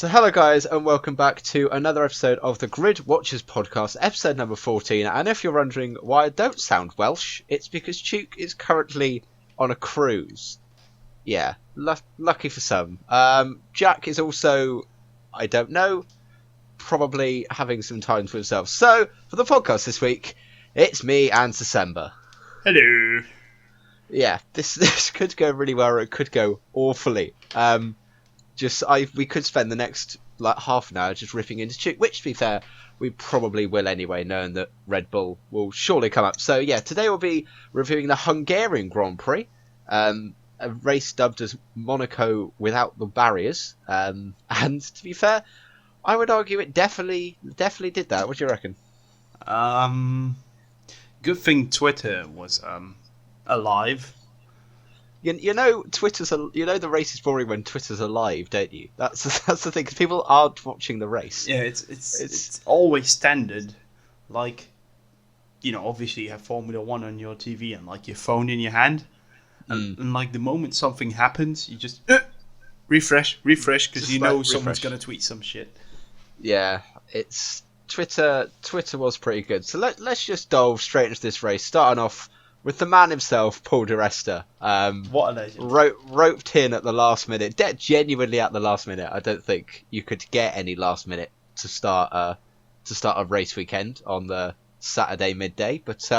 So hello guys and welcome back to another episode of the Grid Watchers podcast, episode number 14. And if you're wondering why I don't sound Welsh, it's because Tuke is currently on a cruise. Yeah, lucky for some. Jack is also, I don't know, probably having some time to himself. So for the podcast this week, it's me and December. Hello. Yeah, this could go really well or it could go awfully. We could spend the next half an hour just ripping into Tuke, which to be fair, we probably will anyway, knowing that Red Bull will surely come up. So yeah, today we'll be reviewing the Hungarian Grand Prix, a race dubbed as Monaco without the barriers. And to be fair, I would argue it definitely did that. What do you reckon? Good thing Twitter was alive. You know, the race is boring when Twitter's alive, don't you? That's the thing, because people aren't watching the race. Yeah, it's always standard. Like, obviously you have Formula 1 on your TV and like your phone in your hand. And like the moment something happens, you just refresh, because you know someone's going to tweet some shit. Yeah, it's Twitter was pretty good. So let's just delve straight into this race, starting off with the man himself, Paul di Resta. What a legend. Roped in at the last minute. Genuinely at the last minute. I don't think you could get any last minute to start a race weekend on the Saturday midday. But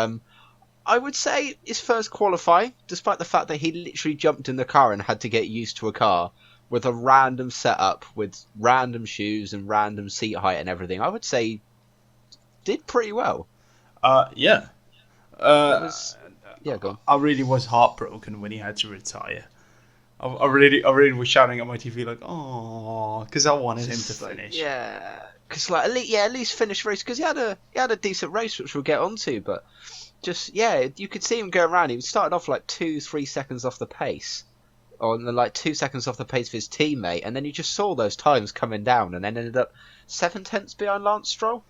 I would say his first qualifying, despite the fact that he literally jumped in the car and had to get used to a car with a random setup, with random shoes and random seat height and everything, I would say did pretty well. Yeah. Yeah, go on. I really was heartbroken when he had to retire. I really was shouting at my TV like, "Oh," because I wanted him to finish. Yeah, because at least finish the race, because he had a decent race, which we'll get onto. But you could see him go around. He started off 2-3 seconds off the pace, or 2 seconds off the pace of his teammate, and then you just saw those times coming down, and then ended up 7/10 behind Lance Stroll.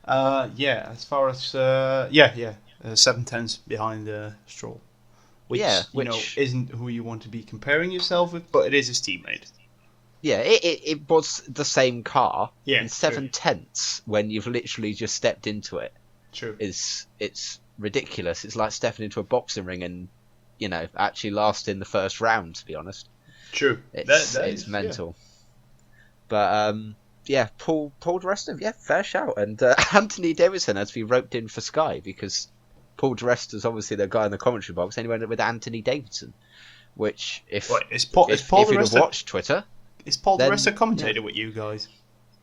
Yeah, as far as 7/10 behind Stroll, which isn't who you want to be comparing yourself with, but it is his teammate. Yeah, it was the same car. Yeah, and 7/10 when you've literally just stepped into it. True. It's ridiculous. It's like stepping into a boxing ring and actually lasting the first round. To be honest. True. It's mental. Yeah. But Paul di Resta, fair shout, and Anthony Davidson had to be roped in for Sky because Paul di Resta is obviously the guy in the commentary box, and he went with Anthony Davidson, which if you'd have watched Twitter, is Paul di Resta commentator with you guys?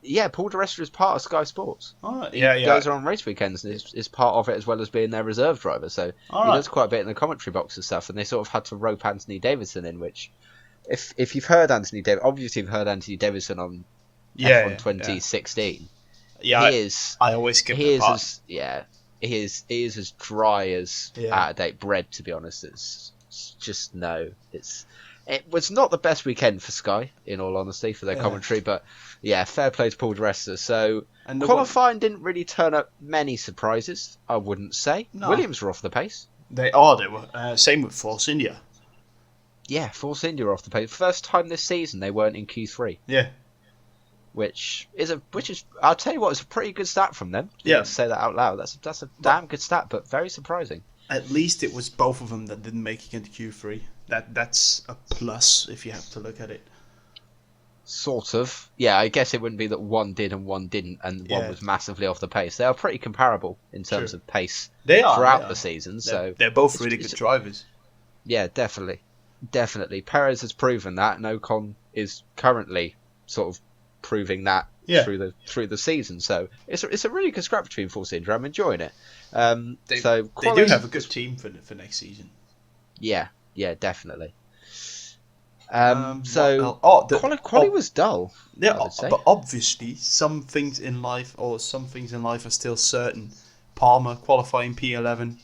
Yeah, Paul di Resta is part of Sky Sports. Oh, He goes on race weekends and is part of it, as well as being their reserve driver. So he does quite a bit in the commentary box and stuff. And they sort of had to rope Anthony Davidson in, which, if you've heard Anthony Davidson, obviously you've heard Anthony Davidson on F1 2016. Yeah, I always skip the part. He is as dry as out of date bread. To be honest, it's just no. It was not the best weekend for Sky, in all honesty, for their commentary. But fair play to Paul di Resta. So qualifying didn't really turn up many surprises, I wouldn't say. No. Williams were off the pace. They were. Same with Force India. Yeah, Force India were off the pace. First time this season they weren't in Q3. Yeah. Which is I'll tell you what, it's a pretty good stat from them. Yeah. To say that out loud. That's a damn good stat, but very surprising. At least it was both of them that didn't make it into Q3. That's a plus if you have to look at it. Sort of. Yeah, I guess it wouldn't be that one did and one didn't, and one was massively off the pace. They are pretty comparable in terms of pace throughout the season. They're both really good drivers. Yeah, definitely. Perez has proven that, and Ocon is currently sort of proving that through the season. So it's a really good scrap between Force India. I'm enjoying it. They do have a good team for next season. Yeah, definitely. Quali was dull. Yeah, but obviously some things in life are still certain. Palmer qualifying P11.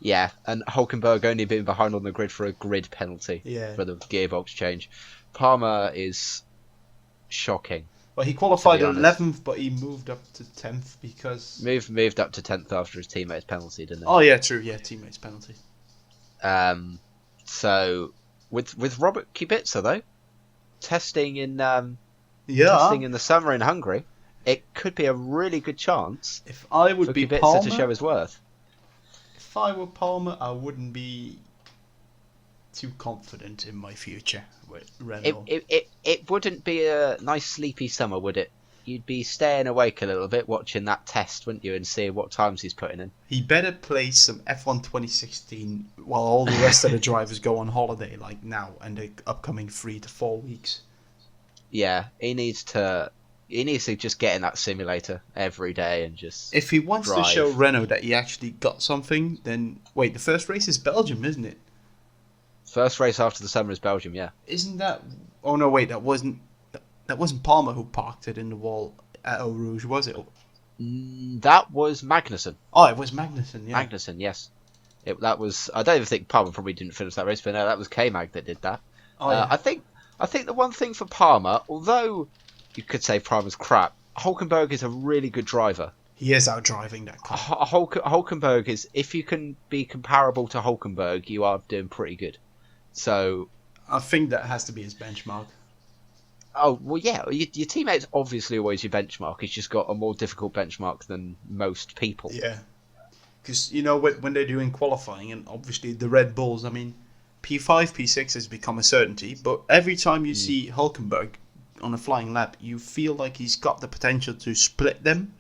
Yeah, and Hulkenberg only being behind on the grid for a grid penalty for the gearbox change. Palmer is shocking. Well, he qualified 11th, but he moved up to 10th because moved up to 10th after his teammate's penalty, didn't he? Oh yeah, true. Yeah, teammate's penalty. So with Robert Kubica though, testing in Yeah. testing in the summer in Hungary, it could be a really good chance If I would for be Kubica to show Palmer, his worth. if I were Palmer, I wouldn't be too confident in my future with It, Renault. it, it, it wouldn't be a nice sleepy summer, would it? You'd be staying awake a little bit watching that test, wouldn't you, and seeing what times he's putting in. He better play some F1 2016 while all the rest of the drivers go on holiday, like now and the upcoming 3 to 4 weeks. Yeah, he needs to just get in that simulator every day and just If he wants drive. to show Renault that he actually got something, then wait, the first race is Belgium, isn't it? First race after the summer is Belgium, yeah. Isn't that? Oh no, wait, that wasn't Palmer who parked it in the wall at Eau Rouge, was it? That was Magnussen. Oh, it was Magnussen, yeah. Magnussen, yes. That was. I don't even think Palmer probably didn't finish that race, but no, that was K-Mag that did that. Oh, yeah. I think the one thing for Palmer, although you could say Palmer's crap, Hulkenberg is a really good driver. He is out driving that car. Hulkenberg is, if you can be comparable to Hulkenberg, you are doing pretty good. So I think that has to be his benchmark. Oh, well, yeah, your teammate's obviously always your benchmark. He's just got a more difficult benchmark than most people. Yeah. Because, you know, when they're doing qualifying, and obviously the Red Bulls, I mean, P5, P6 has become a certainty, but every time you see Hulkenberg on a flying lap, you feel like he's got the potential to split them.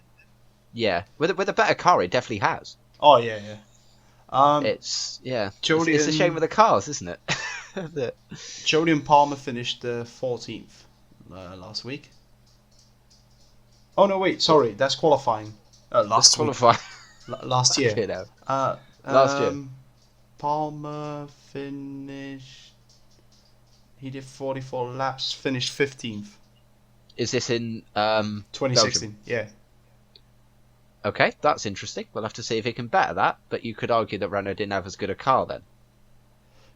Yeah, with a better car, he definitely has. Oh, yeah, yeah. It's Jody it's a shame with the cars, isn't it? Jody and Palmer finished 14th last week. Oh, no, wait, sorry, that's qualifying. Last week. Qualifying. Last year. You know. Last year. Palmer finished. He did 44 laps, finished 15th. Is this in 2016? Belgium? Yeah. Okay, that's interesting. We'll have to see if he can better that. But you could argue that Renault didn't have as good a car then.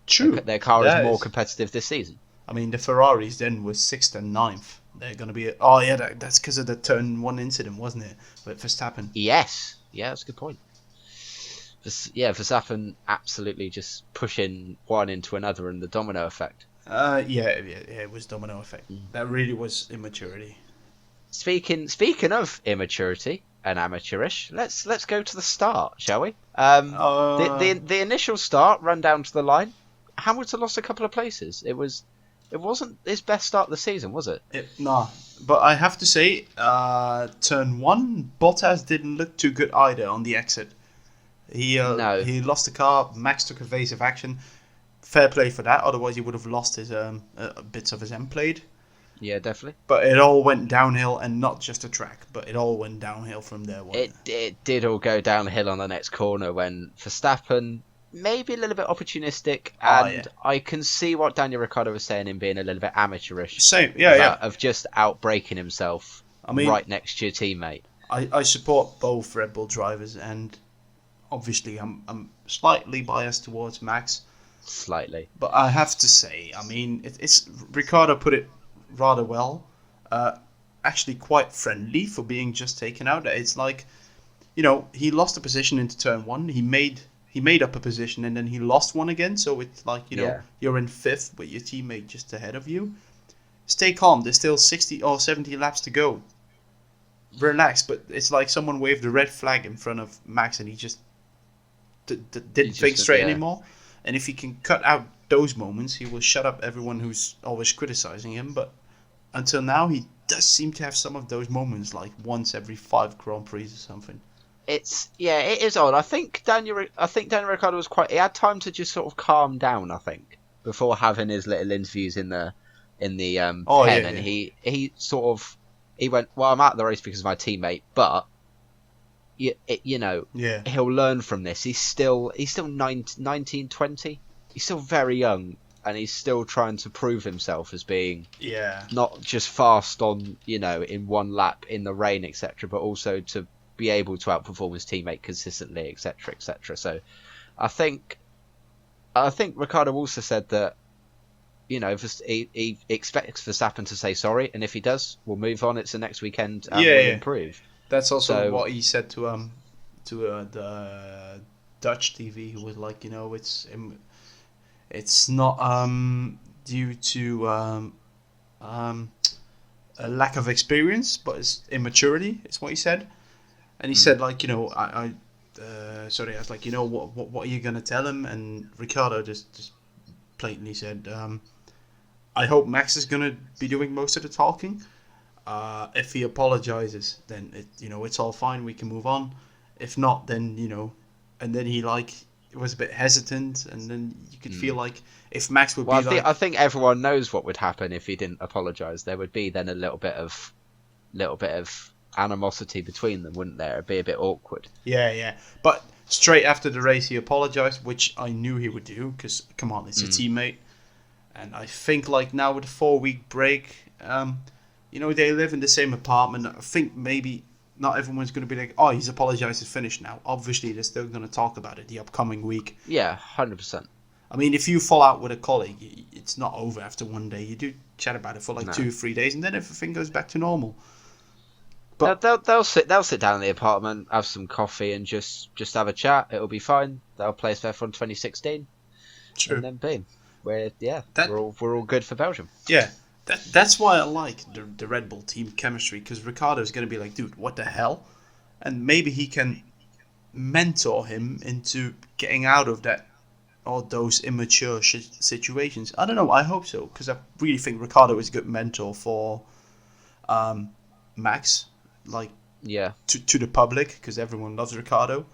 True. Their car is more competitive this season. I mean, the Ferraris then were 6th and 9th. They're going to be... Oh, yeah, that's because of the turn 1 incident, wasn't it? With Verstappen. Yes. Yeah, that's a good point. Verstappen absolutely just pushing one into another and the domino effect. Yeah, it was domino effect. That really was immaturity. Speaking of immaturity and amateurish, let's go to the start, shall we? The initial start, run down to the line. Hamilton lost a couple of places. It wasn't his best start of the season, was it? Nah, but I have to say, turn 1, Bottas didn't look too good either on the exit. He lost the car. Max took evasive action. Fair play for that. Otherwise, he would have lost his bits of his end plate. Yeah, definitely. But it all went downhill, and not just the track, but it all went downhill from there. It did all go downhill on the next corner when Verstappen, maybe a little bit opportunistic, and I can see what Daniel Ricciardo was saying in being a little bit amateurish. Same, yeah. Of just outbraking himself right next to your teammate. I support both Red Bull drivers, and obviously I'm slightly biased towards Max. Slightly. But I have to say, I mean, it's Ricciardo put it rather well. Actually quite friendly for being just taken out. It's like, you know, he lost a position into turn 1. He made up a position and then he lost one again. So it's like, you know, you're in 5th with your teammate just ahead of you. Stay calm. There's still 60 or 70 laps to go. Relax. But it's like someone waved a red flag in front of Max and he just didn't think straight anymore. And if he can cut out those moments, he will shut up everyone who's always criticizing him. But until now, he does seem to have some of those moments, like once every 5 Grand Prix or something. It is odd. I think Daniel Ricciardo was he had time to just sort of calm down, I think, before having his little interviews in the pen, and he went, well, I'm out of the race because of my teammate, but he'll learn from this. He's still 19, 20. He's still very young, and he's still trying to prove himself as being not just fast on, in one lap in the rain, etc., but also to be able to outperform his teammate consistently, etc., etc. So I think Ricciardo also said that, he expects Verstappen to say sorry, and if he does, we'll move on. It's the next weekend, and we'll improve. That's also what he said to the Dutch TV, who was like, it's not due to a lack of experience, but it's immaturity. Is what he said. And he said, like, sorry, I was like, what are you gonna tell him? And Ricciardo just blatantly said, I hope Max is gonna be doing most of the talking. If he apologizes, then it's all fine. We can move on. If not, then and then he was a bit hesitant, and then you could feel like if Max would I think everyone knows what would happen if he didn't apologise. There would be then a little bit of animosity between them, wouldn't there? It'd be a bit awkward. Yeah. But straight after the race, he apologised, which I knew he would do because, come on, it's a teammate. And I think now with a 4-week break, they live in the same apartment. I think maybe not everyone's going to be like, oh, he's apologised, it's finished now. Obviously, they're still going to talk about it the upcoming week. Yeah, 100%. I mean, if you fall out with a colleague, it's not over after one day. You do chat about it for 2 or 3 days, and then everything goes back to normal. But they'll sit down in the apartment, have some coffee, and just have a chat. It'll be fine. They'll play for F1 2016. True. And then boom, we're all good for Belgium. Yeah. That's why I like the Red Bull team chemistry, because Ricciardo's going to be like, dude, what the hell? And maybe he can mentor him into getting out of all those immature situations. I don't know. I hope so, because I really think Ricciardo is a good mentor for Max, to the public, because everyone loves Ricciardo,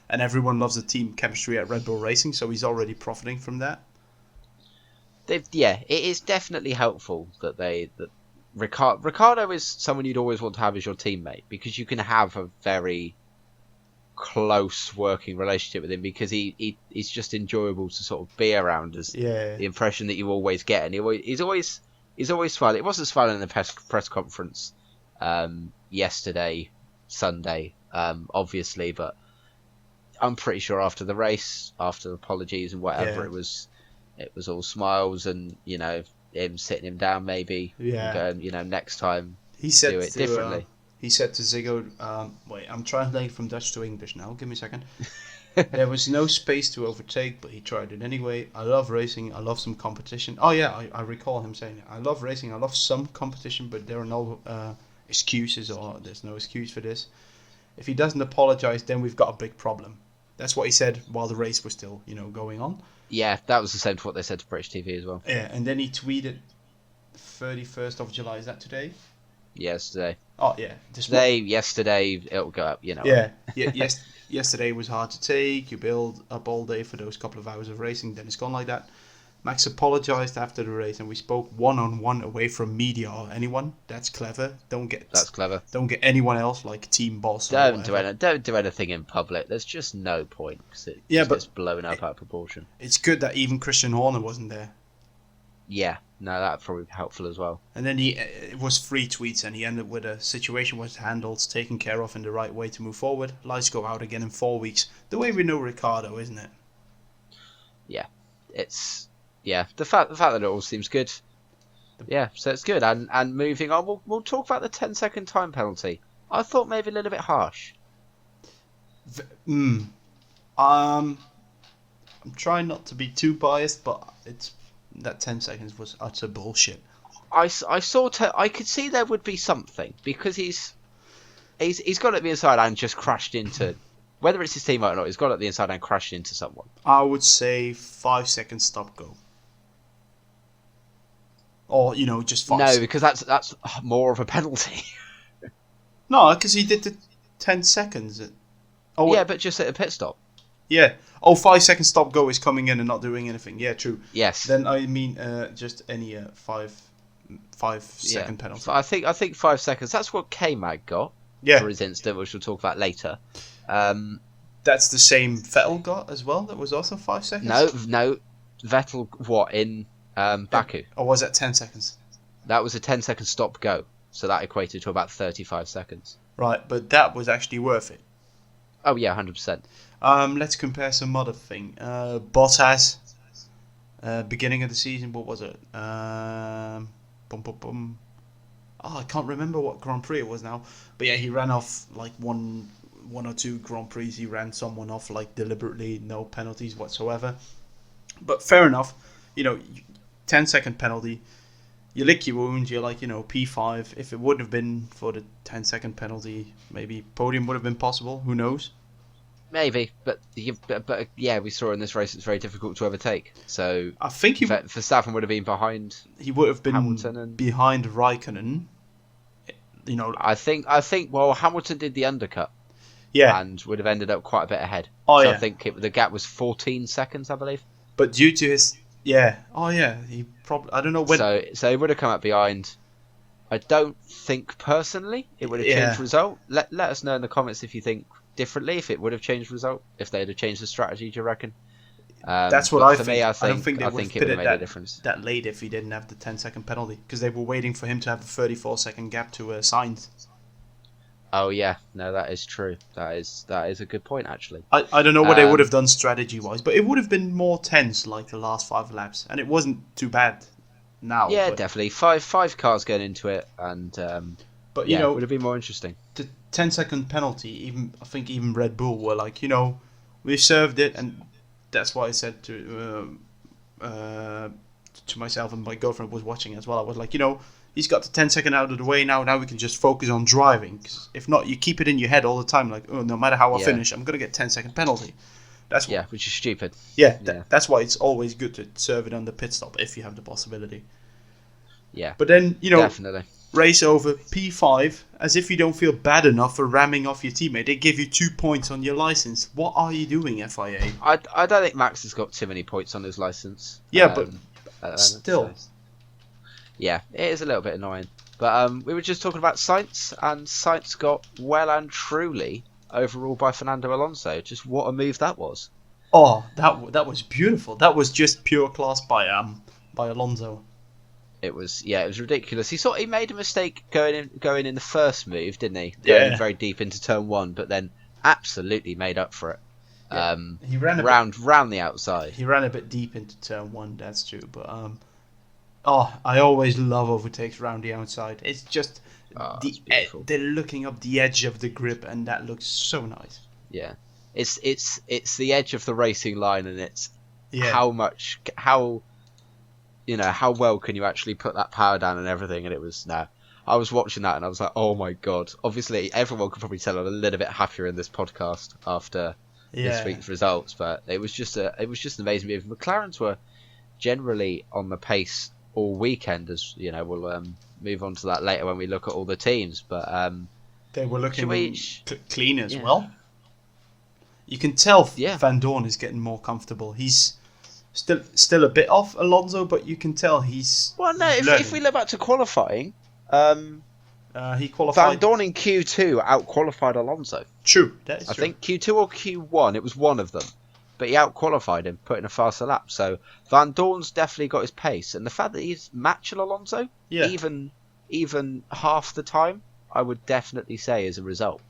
and everyone loves the team chemistry at Red Bull Racing, so he's already profiting from that. It is definitely helpful that Ricciardo is someone you'd always want to have as your teammate, because you can have a very close working relationship with him, because he's just enjoyable to sort of be around, as the impression that you always get, and he's always smiling. It wasn't smiling in the press conference yesterday, Sunday, obviously, but I'm pretty sure after the race, after apologies and whatever, it was all smiles and him sitting him down maybe, and going, next time he said do it differently. He said to Ziggo, wait, I'm translating from Dutch to English now. Give me a second. There was no space to overtake, but he tried it anyway. I love racing. I love some competition. Oh yeah, I recall him saying it. I love racing. I love some competition, but there are no excuses, or there's no excuse for this. If he doesn't apologize, then we've got a big problem. That's what he said while the race was still, going on. Yeah, that was the same to what they said to British TV as well. Yeah, and then he tweeted 31st of July. Is that today? Yesterday. Oh, yeah. Yesterday, it'll go up, Yeah, yes. Yesterday was hard to take. You build up all day for those couple of hours of racing, then it's gone like that. Max apologized after the race, and we spoke one-on-one away from media or anyone. That's clever. That's clever. Don't get anyone else like team boss. Don't do anything in public. There's just no point, because it gets blown up out of proportion. It's good that even Christian Horner wasn't there. Yeah, no, that'd probably be helpful as well. And then it was 3 tweets, and he ended with a situation was handled, taken care of in the right way to move forward. Lights go out again in 4 weeks. The way we know Ricciardo, isn't it? Yeah, it's. Yeah, the fact that it all seems good. Yeah, so it's good. And moving on, we'll talk about the 10-second time penalty. I thought maybe a little bit harsh. I'm trying not to be too biased, but that 10 seconds was utter bullshit. I could see there would be something, because he's gone at the inside and just crashed into. Whether it's his teammate or not, he's gone at the inside and crashed into someone. I would say 5 seconds stop go. Or, just 5 No, because that's more of a penalty. No, because he did the 10 seconds. Yeah, but just at a pit stop. Yeah. Oh, 5 second stop go is coming in and not doing anything. Yeah, true. Yes. Then I mean just any 5 second penalty. I think 5 seconds. That's what K-Mag got for his incident, which we'll talk about later. That's the same Vettel got as well. That was also 5 seconds. No. Vettel in Baku. Or was that 10 seconds? That was a 10-second stop go. So that equated to about 35 seconds. Right, but that was actually worth it. Oh yeah, 100%. Let's compare some other thing. Bottas, beginning of the season, what was it? I can't remember what Grand Prix it was now. But yeah, he ran off one or two Grand Prix. He ran someone off deliberately, no penalties whatsoever. But fair enough, 10-second penalty. you lick your wounds. You're like, P5. If it wouldn't have been for the 10-second penalty, maybe podium would have been possible. Who knows? Maybe, but yeah, we saw in this race it's very difficult to overtake. So I think Verstappen would have been behind. He would have been Hamilton and behind Raikkonen. I think. Well, Hamilton did the undercut. Yeah, and would have ended up quite a bit ahead. Oh, so yeah. I think the gap was 14 seconds, I believe. But due to his, he probably, I don't know when. So he would have come up behind. I don't think personally it would have changed the result. Let us know in the comments if you think differently, if it would have changed the result, if they'd have changed the strategy. Do you reckon? That's what I think. Me, I don't think it would have made a difference. That late if he didn't have the 10-second penalty, because they were waiting for him to have a 34-second gap to Sainz. Oh yeah, no, that is true. That is a good point actually. I don't know what they would have done strategy wise, but it would have been more tense like the last 5 laps, and it wasn't too bad. Now, yeah, definitely five cars going into it, and but it would have been more interesting. The 10-second penalty, I think even Red Bull were like, we served it, and that's why I said to myself, and my girlfriend was watching as well. I was like, he's got the 10-second out of the way now. Now we can just focus on driving. 'Cause if not, you keep it in your head all the time. Like, oh, no matter how I finish, I'm gonna get 10-second penalty. Which is stupid. That's why it's always good to serve it on the pit stop if you have the possibility. Yeah. But then definitely race over P5 as if you don't feel bad enough for ramming off your teammate. They give you 2 points on your license. What are you doing, FIA? I don't think Max has got too many points on his license. Yeah, but still. Yeah, it is a little bit annoying. But we were just talking about Sainz, and Sainz got well and truly overruled by Fernando Alonso. Just what a move that was. Oh, that was beautiful. That was just pure class by Alonso. It was ridiculous. He made a mistake going in the first move, didn't he? Going very deep into turn 1, but then absolutely made up for it. Yeah. He ran round the outside. He ran a bit deep into turn 1, that's true, but I always love overtakes round the outside. It's just they're looking up the edge of the grip, and that looks so nice. Yeah, it's the edge of the racing line, and it's how well can you actually put that power down and everything. And it was I was watching that and I was like, oh my god. Obviously, everyone could probably tell I'm a little bit happier in this podcast after this week's results, but it was just an amazing move. McLarens were generally on the pace all weekend, as we'll move on to that later when we look at all the teams, but they were looking clean as well. You can tell Van Dorn is getting more comfortable. He's still a bit off Alonso, but you can tell he's if we look back to qualifying, he qualified. Van Dorn in Q2 out-qualified Alonso. True, that is true. I think Q2 or Q1, it was one of them. But he out-qualified him, putting a faster lap. So Van Dorn's definitely got his pace. And the fact that he's matching Alonso, even half the time, I would definitely say is a result.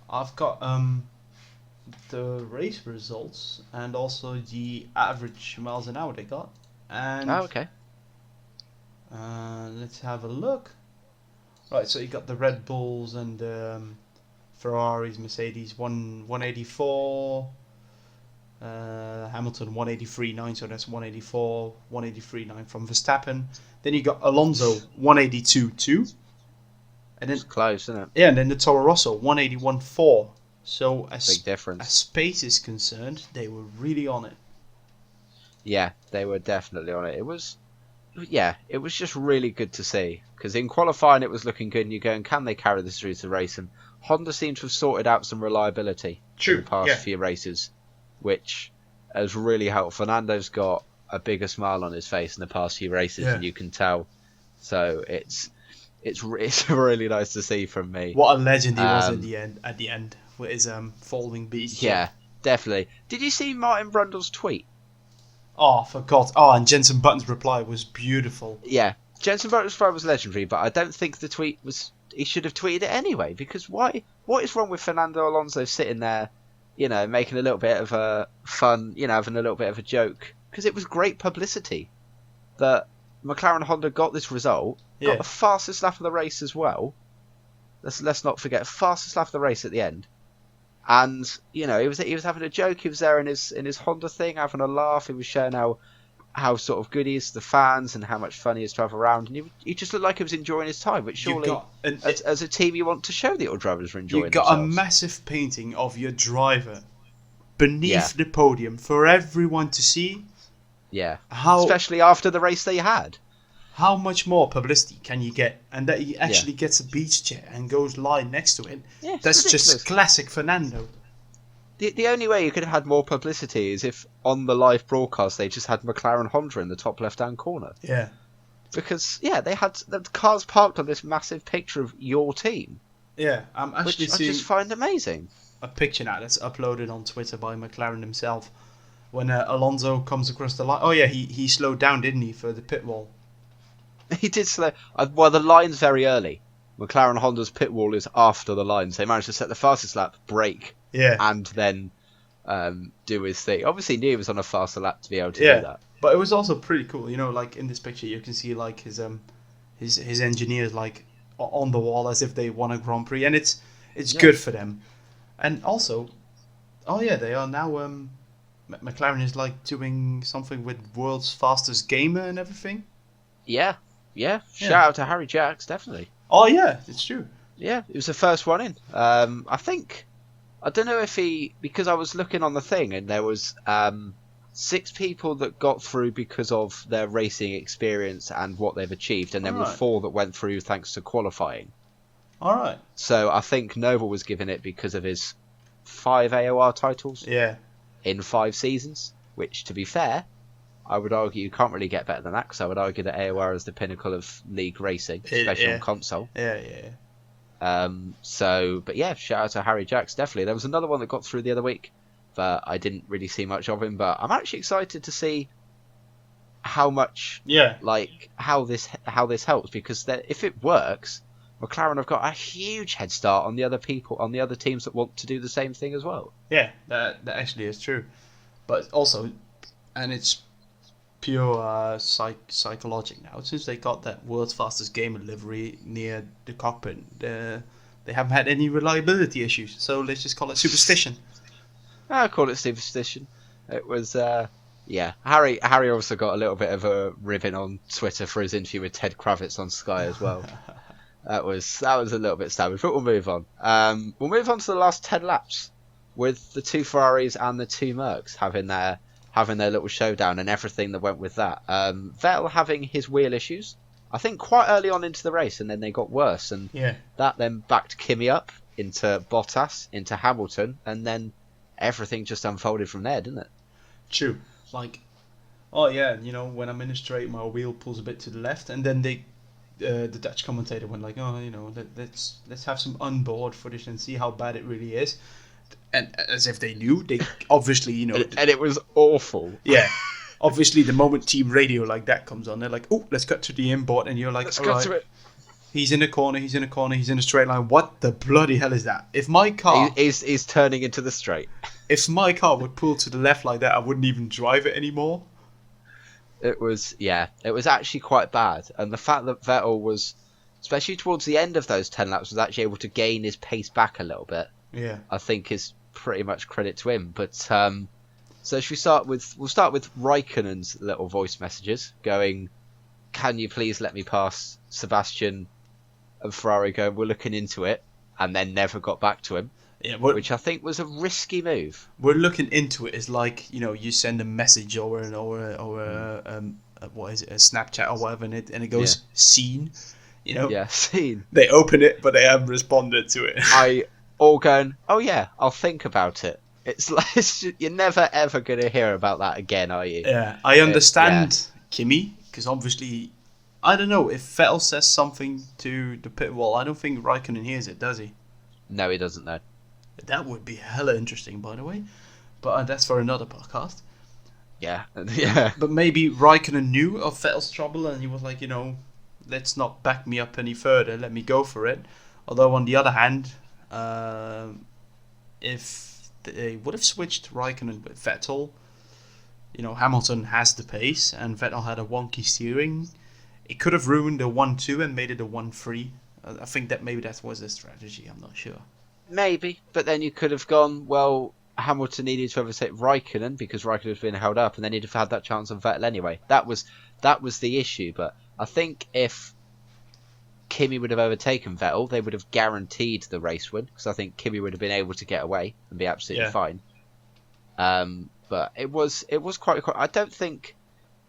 I've got the race results and also the average miles an hour they got. And okay. Let's have a look. Right, so you got the Red Bulls and Ferraris, Mercedes 184. Hamilton 183.9, so that's 184, 183.9 from Verstappen. Then you got Alonso 182.2, and then it's close, isn't it? Yeah, and then the Toro Rosso 181.4. So big difference. As space is concerned, they were really on it. Yeah, they were definitely on it. It was just really good to see, because in qualifying it was looking good, and you're going, can they carry this through to the race? And Honda seems to have sorted out some reliability in the past few races, which has really helped. Fernando's got a bigger smile on his face in the past few races, and you can tell. So it's really nice to see from me. What a legend he was at the end with his folding beast. Yeah, definitely. Did you see Martin Brundle's tweet? Oh, for God. Oh, and Jenson Button's reply was beautiful. Yeah, Jenson Button's reply was legendary, but I don't think the tweet was... He should have tweeted it anyway, because why? What is wrong with Fernando Alonso sitting there, making a little bit of a fun, having a little bit of a joke? Because it was great publicity that McLaren Honda got this result, got the fastest lap of the race as well. Let's not forget, fastest lap of the race at the end. And he was having a joke. He was there in his Honda thing, having a laugh. He was showing how how sort of good he is to the fans and how much fun he is to have around, and he just looked like he was enjoying his time. Which surely, as a team, you want to show that your drivers are enjoying themselves. You got a massive painting of your driver beneath the podium for everyone to see. Yeah, especially after the race they had. How much more publicity can you get? And that he actually gets a beach chair and goes lying next to it. Yeah, that's just classic Fernando. The only way you could have had more publicity is if on the live broadcast they just had McLaren Honda in the top left-hand corner. Yeah. Because, they had the cars parked on this massive picture of your team. Yeah, I'm actually which I just find amazing. A picture now that's uploaded on Twitter by McLaren himself. When Alonso comes across the line. Oh yeah, he slowed down, didn't he, for the pit wall? He did slow. Well, the line's very early. McLaren Honda's pit wall is after the lines. They managed to set the fastest lap, brake, and then do his thing. Obviously, knew he was on a faster lap to be able to do that. But it was also pretty cool. Like in this picture, you can see like his engineers like on the wall as if they won a Grand Prix, and it's good for them. And also, they are now. McLaren is like doing something with world's fastest gamer and everything. Yeah. Shout out to Harry Jacks, definitely. Oh yeah, it's true. Yeah, it was the first one in. I don't know if because I was looking on the thing and there was 6 people that got through because of their racing experience and what they've achieved, and there were 4 that went through thanks to qualifying. All right. So I think Nova was given it because of his 5 AOR titles. Yeah. In 5 seasons, which, to be fair, I would argue you can't really get better than that, because I would argue that AOR is the pinnacle of league racing, especially on console. Yeah. But shout out to Harry Jacks, definitely. There was another one that got through the other week, but I didn't really see much of him. But I'm actually excited to see how much, how this helps, because if it works, McLaren have got a huge head start on the other teams that want to do the same thing as well. Yeah, that actually is true. But also, and it's pure psychologic now, since they got that world's fastest gamer livery near the cockpit, they haven't had any reliability issues, so let's just call it superstition. I call it superstition. It was Harry also got a little bit of a ribbon on Twitter for his interview with Ted Kravitz on Sky as well. that was a little bit savage, but we'll move on. We'll move on to the last 10 laps with the 2 Ferraris and the 2 Mercs having their little showdown and everything that went with that. Vettel having his wheel issues, I think, quite early on into the race, and then they got worse, and that then backed Kimi up into Bottas, into Hamilton, and then everything just unfolded from there, didn't it? True. Like, when I'm in a straight, my wheel pulls a bit to the left, and then the Dutch commentator went like, let's have some onboard footage and see how bad it really is. And as if they knew, they obviously, and it was awful. Yeah. Obviously, the moment team radio like that comes on, they're like, oh, let's cut to the inboard. And you're like, let's cut to it. He's in a corner, he's in a straight line. What the bloody hell is that? If my car... He's turning into the straight. If my car would pull to the left like that, I wouldn't even drive it anymore. It was actually quite bad. And the fact that Vettel was, especially towards the end of those 10 laps, was actually able to gain his pace back a little bit. Yeah, I think is pretty much credit to him. But so should we start with Raikkonen's little voice messages going, "Can you please let me pass Sebastian?" And Ferrari going, "We're looking into it," and then never got back to him. Yeah, which I think was a risky move. We're looking into it is like, you send a message or what is it, a Snapchat or whatever, and it goes seen. Yeah, seen. They open it, but they haven't responded to it. All going, oh yeah, I'll think about it. It's like you're never ever going to hear about that again, are you? Yeah, I understand Kimi, because obviously, I don't know, if Vettel says something to the pit wall, I don't think Raikkonen hears it, does he? No, he doesn't know. That would be hella interesting, by the way. But that's for another podcast. Yeah. But maybe Raikkonen knew of Vettel's trouble and he was like, let's not back me up any further, let me go for it. Although on the other hand, if they would have switched Raikkonen with Vettel, Hamilton has the pace and Vettel had a wonky steering, it could have ruined a 1-2 and made it a 1-3. I think that maybe that was the strategy, I'm not sure. Maybe, but then you could have gone, well, Hamilton needed to overtake Raikkonen because Raikkonen was being held up, and then he'd have had that chance on Vettel anyway. That was the issue. But I think if Kimi would have overtaken Vettel, they would have guaranteed the race win, because I think Kimi would have been able to get away and be absolutely fine. But it was quite. I don't think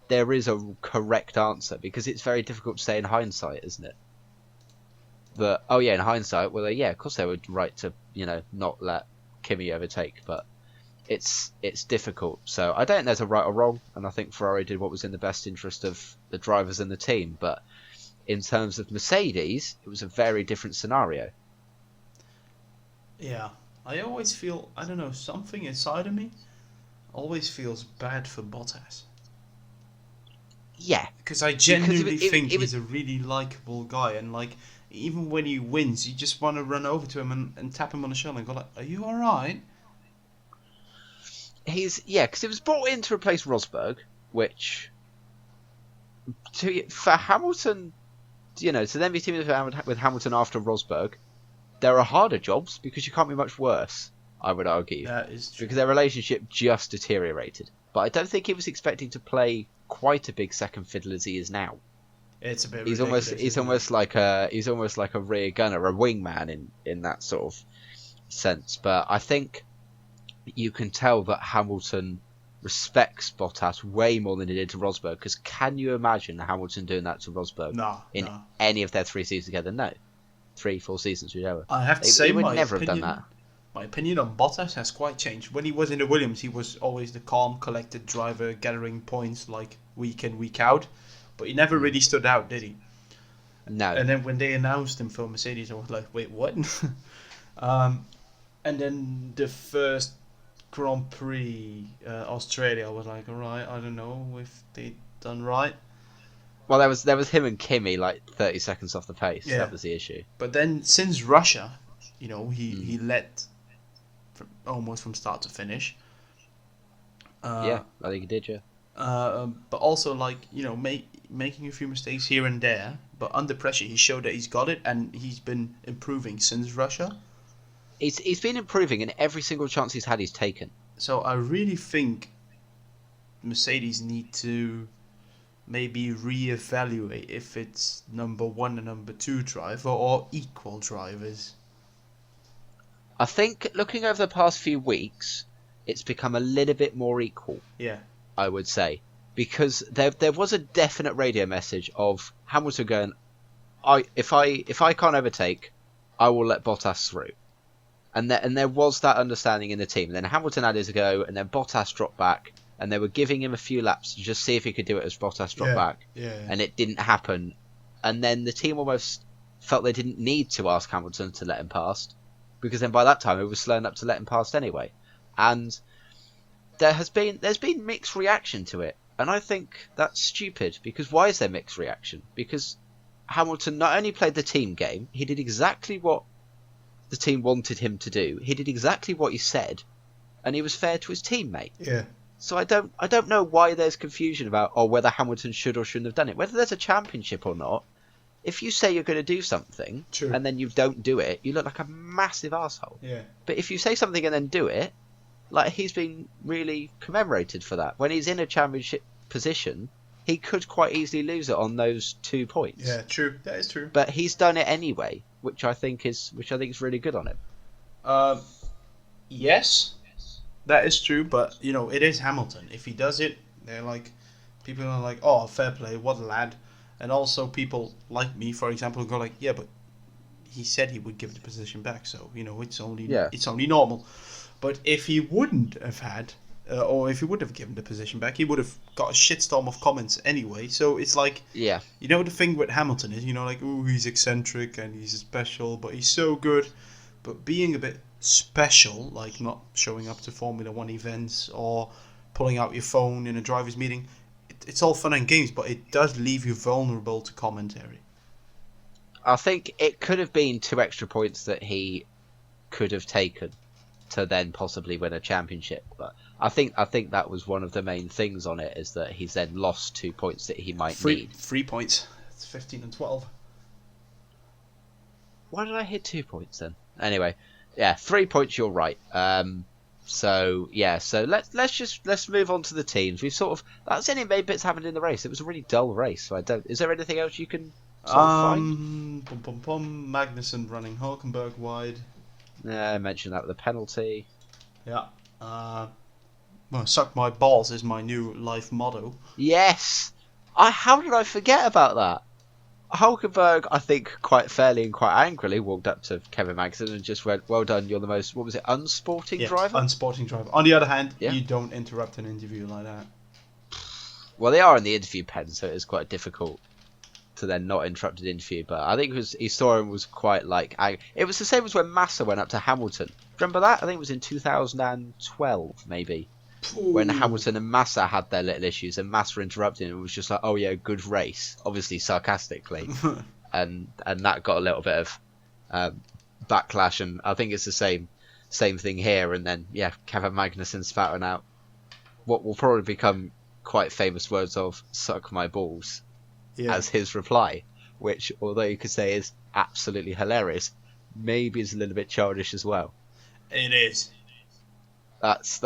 there is a correct answer, because it's very difficult to say in hindsight, isn't it? But in hindsight, well, of course they were right to not let Kimi overtake, but it's difficult. So I don't think there's a right or wrong, and I think Ferrari did what was in the best interest of the drivers and the team. But in terms of Mercedes, it was a very different scenario. Yeah, I always feel, I don't know, something inside of me always feels bad for Bottas. Yeah, because I genuinely think he's a really likable guy, and like even when he wins, you just want to run over to him and tap him on the shoulder and go like, "Are you all right?" Because it was brought in to replace Rosberg, which for Hamilton, to then be teaming with Hamilton after Rosberg, there are harder jobs because you can't be much worse, I would argue. That is true. Because their relationship just deteriorated. But I don't think he was expecting to play quite a big second fiddle as he is now. It's a bit. He's almost like a rear gunner, a wingman in that sort of sense. But I think you can tell that Hamilton respects Bottas way more than he did to Rosberg. Because can you imagine Hamilton doing that to Rosberg in any of their 3 seasons together? No, 3-4 seasons, whatever. I have to say, he would never have done that. My opinion on Bottas has quite changed. When he was in the Williams, he was always the calm, collected driver, gathering points like week in, week out. But he never really stood out, did he? No. And then when they announced him for Mercedes, I was like, wait, what? And then the first Grand Prix Australia, I was like, all right, I don't know if they done right. Well, there was him and Kimi like 30 seconds off the pace. Yeah. That was the issue. But then since Russia, he led almost from start to finish. I think he did, yeah. But also, making a few mistakes here and there, but under pressure, he showed that he's got it, and he's been improving since Russia. He's been improving, and every single chance he's had, he's taken. So I really think Mercedes need to maybe reevaluate if it's number 1 and number 2 driver or equal drivers. I think looking over the past few weeks, it's become a little bit more equal. Yeah. I would say, because there was a definite radio message of Hamilton going, if I can't overtake, I will let Bottas through, and there was that understanding in the team. And then Hamilton had his go, and then Bottas dropped back, and they were giving him a few laps to just see if he could do it as Bottas dropped back, and it didn't happen. And then the team almost felt they didn't need to ask Hamilton to let him past, because then by that time it was slow enough to let him past anyway, and there's been mixed reaction to it, and I think that's stupid. Because why is there mixed reaction? Because Hamilton not only played the team game, he did exactly what the team wanted him to do. He did exactly what he said, and he was fair to his teammate. Yeah. So I don't know why there's confusion about whether Hamilton should or shouldn't have done it. Whether there's a championship or not, if you say you're going to do something and then you don't do it, you look like a massive arsehole. Yeah. But if you say something and then do it, like, he's been really commemorated for that. When he's in a championship position, he could quite easily lose it on those 2 points. Yeah, true. That is true. But he's done it anyway, which I think is really good on him. Yes, that is true. But it is Hamilton. If he does it, they're like, people are like, oh, fair play, what a lad. And also people like me, for example, go like, yeah, but he said he would give the position back, so it's only normal. But if he wouldn't have had, or if he would have given the position back, he would have got a shitstorm of comments anyway. So it's like, the thing with Hamilton is, like, ooh, he's eccentric and he's special, but he's so good. But being a bit special, like not showing up to Formula 1 events or pulling out your phone in a driver's meeting, it's all fun and games, but it does leave you vulnerable to commentary. I think it could have been 2 extra points that he could have taken to then possibly win a championship, but I think that was one of the main things on it, is that he's then lost 2 points that he might need. 3 points. It's 15 and 12. Why did I hit 2 points then? Anyway, 3 points. You're right. So yeah, so let's move on to the teams. We've sort of that's any main bits happened in the race. It was a really dull race. So I don't. Is there anything else you can sort of find? Magnussen running Hulkenberg wide. Yeah, I mentioned that with the penalty. Yeah. Well, suck my balls is my new life motto. Yes. How did I forget about that? Hulkenberg, I think, quite fairly and quite angrily walked up to Kevin Magnussen and just went, "Well done, you're the most, what was it, unsporting driver?" Unsporting driver. On the other hand, Yeah. you don't interrupt an interview like that. Well, they are in the interview pen, so it is quite difficult to then not interrupt an interview. But I think he saw him was quite like, it was the same as when Massa went up to Hamilton. Remember that? I think it was in 2012, maybe. Ooh. When Hamilton and Massa had their little issues and Massa interrupted him, it was just like, "Oh yeah, good race," obviously sarcastically, and that got a little bit of backlash, and I think it's the same thing here. And then yeah, Kevin Magnussen spouting out what will probably become quite famous words of "suck my balls" as his reply, which although you could say is absolutely hilarious, maybe is a little bit childish as well. It is. That's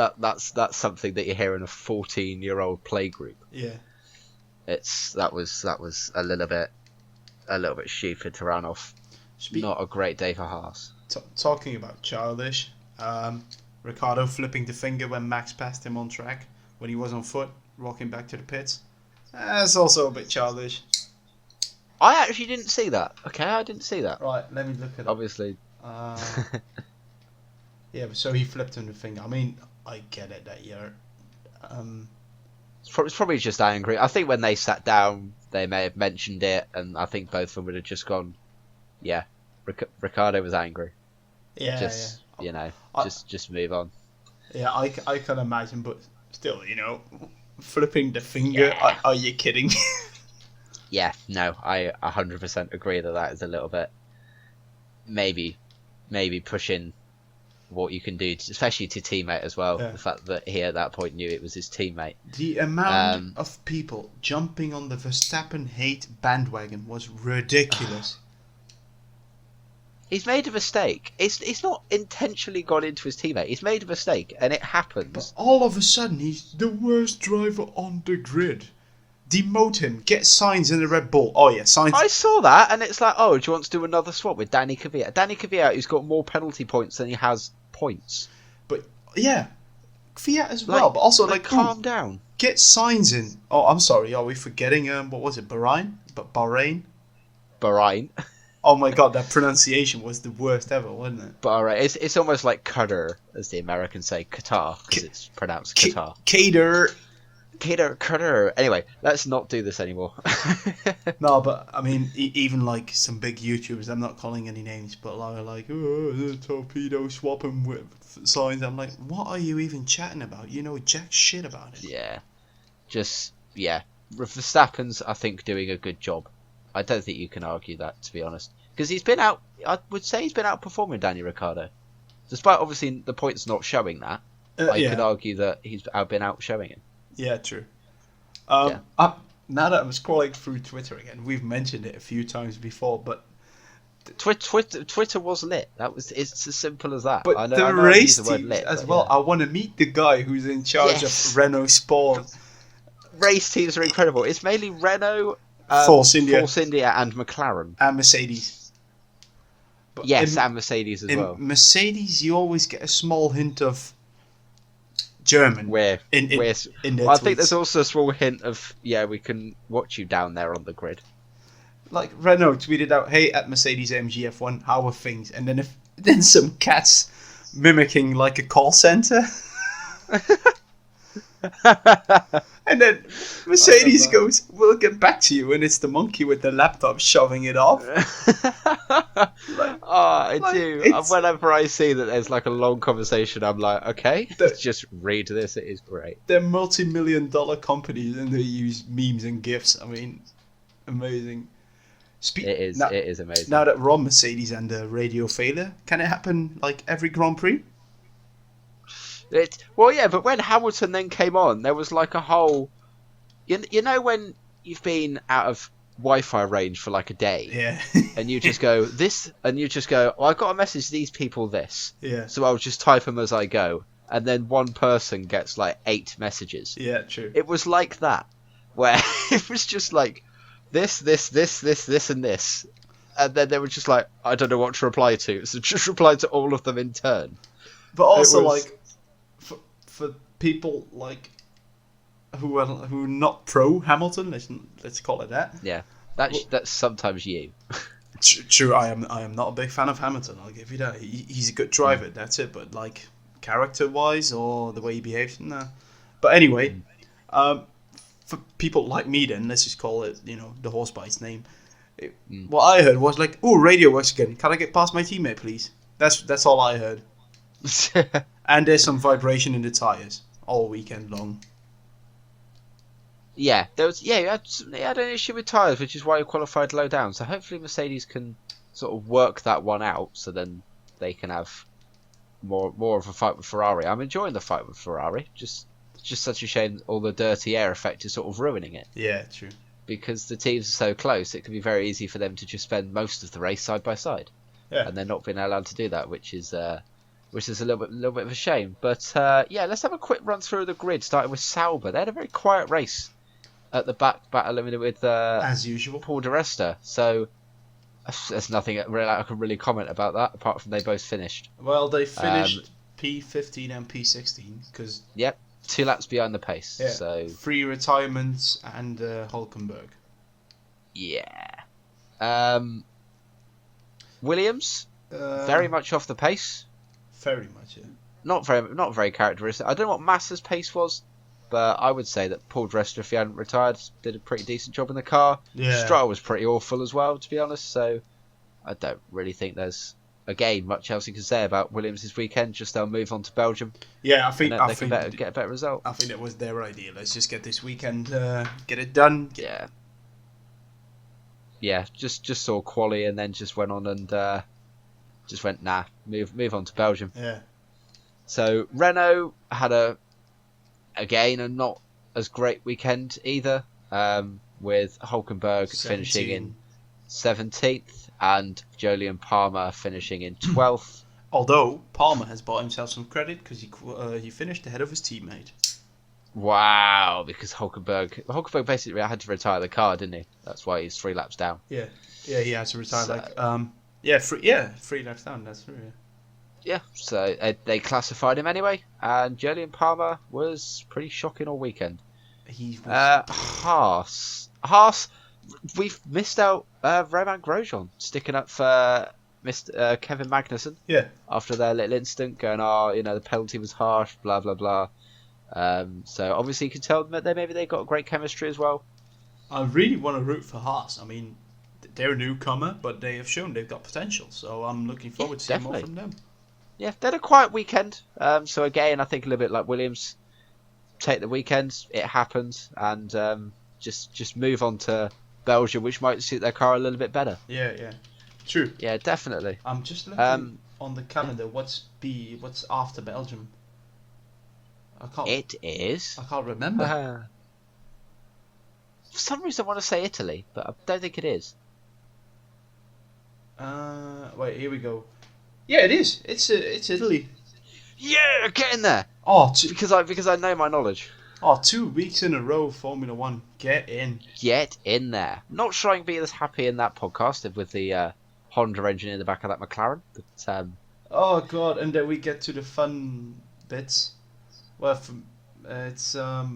something that you hear in a 14-year-old playgroup. Yeah. That was a little bit stupid to run off. Not a great day for Haas. Talking about childish, Ricciardo flipping the finger when Max passed him on track when he was on foot, walking back to the pits. That's also a bit childish. I actually didn't see that. Okay, I didn't see that. Right, let me look at it. Obviously. Yeah, so he flipped him the finger. I mean, I get it that you're... It's probably just angry. I think when they sat down, they may have mentioned it, and I think both of them would have just gone, yeah, Ricciardo was angry. Yeah, Just move on. Yeah, I can imagine, but still, flipping the finger, Yeah. Are you kidding? Yeah, no, I 100% agree that is a little bit, maybe pushing what you can do, especially to teammate as well. Yeah. The fact that he at that point knew it was his teammate. The amount of people jumping on the Verstappen hate bandwagon was ridiculous. He's made a mistake. It's not intentionally gone into his teammate. He's made a mistake, and it happens. But all of a sudden, he's the worst driver on the grid. Demote him. Get Sainz in the Red Bull. Oh yeah, Sainz. I saw that, and it's like, oh, do you want to do another swap with Danny Kvyat? Danny Kvyat, who's got more penalty points than he has points. But yeah, Kvyat as well. But also, calm down. Get Sainz in. Oh, I'm sorry. Are we forgetting? What was it? Bahrain. Bahrain. Oh my god, that pronunciation was the worst ever, wasn't it? Bahrain. It's almost like Qatar, as the Americans say, Qatar, because it's pronounced Qatar. Qatar. Anyway, let's not do this anymore. No, but I mean, even like some big YouTubers, I'm not calling any names, but like, oh, the torpedo swapping with signs. I'm like, what are you even chatting about? You know jack shit about it. Yeah. Verstappen's, I think, doing a good job. I don't think you can argue that, to be honest. Because I would say he's been outperforming Daniel Ricciardo. Despite, obviously, the points not showing that, I could argue that he's been outshowing him. Yeah, true. Now that I'm scrolling through Twitter again, we've mentioned it a few times before, but... Twitter was lit. It's as simple as that. But I know the I race use the word teams lit, as well. Yeah. I want to meet the guy who's in charge of Renault Sport. Race teams are incredible. It's mainly Renault... Force India and McLaren and Mercedes. But and Mercedes as well. In Mercedes, you always get a small hint of German. I think tweets. there's also a small hint of we can watch you down there on the grid. Like Renault tweeted out, "Hey, at Mercedes AMG F1, how are things?" And then some cats mimicking like a call center. And then Mercedes goes, "We'll get back to you," and it's the monkey with the laptop shoving it off. I do. Whenever I see that there's like a long conversation, I'm like, okay, let's just read this. It is great. They're multi-million-dollar companies, and they use memes and gifs. I mean, amazing. It is amazing. Now that we're on Mercedes and the radio failure, can it happen like every Grand Prix? But when Hamilton then came on, there was like a whole... You know when you've been out of Wi-Fi range for like a day? Yeah. And you just go, this... And you just go, I've got to message these people this. Yeah. So I'll just type them as I go. and then one person gets like 8 messages. Yeah, true. It was like that, where it was just like this, and this. And then they were just like, I don't know what to reply to. So just reply to all of them in turn. But also, was... like, for people like who are not pro Hamilton, let's call it that. Yeah, that's sometimes you. True, I am not a big fan of Hamilton. I'll give you that. He's a good driver. That's it. But like character-wise or the way he behaves, nah. But anyway, for people like me, then let's just call it, the horse by its name. What I heard was like, "Oh, radio works again. Can I get past my teammate, please?" That's all I heard. And there's some vibration in the tires all weekend long. Yeah, you had an issue with tyres, which is why you qualified low down. So hopefully Mercedes can sort of work that one out, so then they can have more of a fight with Ferrari. I'm enjoying the fight with Ferrari. Just such a shame all the dirty air effect is sort of ruining it. Yeah, true. Because the teams are so close, it can be very easy for them to just spend most of the race side by side. Yeah. And they're not being allowed to do that, which is a little bit of a shame. But let's have a quick run through the grid, starting with Sauber. They had a very quiet race at the back, battling with as usual, Paul di Resta. So there's nothing really I can really comment about that, apart from they both finished. Well, they finished P15 and P16 because 2 laps behind the pace. Yeah, so 3 retirements and Hulkenberg. Yeah. Williams very much off the pace. Very much, yeah. Not very characteristic. I don't know what Massa's pace was, but I would say that Paul di Resta, if he hadn't retired, did a pretty decent job in the car. Yeah. Stroll was pretty awful as well, to be honest. So I don't really think there's much else you can say about Williams this weekend. Just they'll move on to Belgium. Yeah, I think they can get a better result. I think that was their idea. Let's just get this weekend, get it done. Yeah, just saw quali and then just went on and just went move on to Belgium. Yeah. So Renault had a not as great weekend either, with Hulkenberg finishing in 17th and Jolyon Palmer finishing in 12th. Although Palmer has bought himself some credit because he finished ahead of his teammate. Wow, because Hulkenberg basically had to retire the car, didn't he? That's why he's 3 laps down. Yeah, he had to retire 3 laps down. That's true. Yeah, so they classified him anyway, and Jolyon Palmer was pretty shocking all weekend. He was... Haas, we've missed out Romain Grosjean sticking up for Mr. Kevin Magnussen. Yeah. After their little incident, going, the penalty was harsh, blah blah blah. So obviously you can tell them that maybe they got great chemistry as well. I really want to root for Haas. I mean, they're a newcomer, but they have shown they've got potential. So I'm looking forward to seeing more from them. Yeah, they had a quiet weekend. So again, I think a little bit like Williams, take the weekend, it happens, and just move on to Belgium, which might suit their car a little bit better. Yeah. True. Yeah, definitely. I'm just looking on the calendar. What's after Belgium? It is. I can't remember. For some reason, I want to say Italy, but I don't think it is. Wait, here we go. Yeah, it is. It's Italy. Yeah, get in there. Because I know my knowledge. 2 weeks in a row, Formula 1. Get in. Get in there. Not sure I can be as happy in that podcast with the Honda engine in the back of that McLaren. But, oh god, and then we get to the fun bits. Well, it's so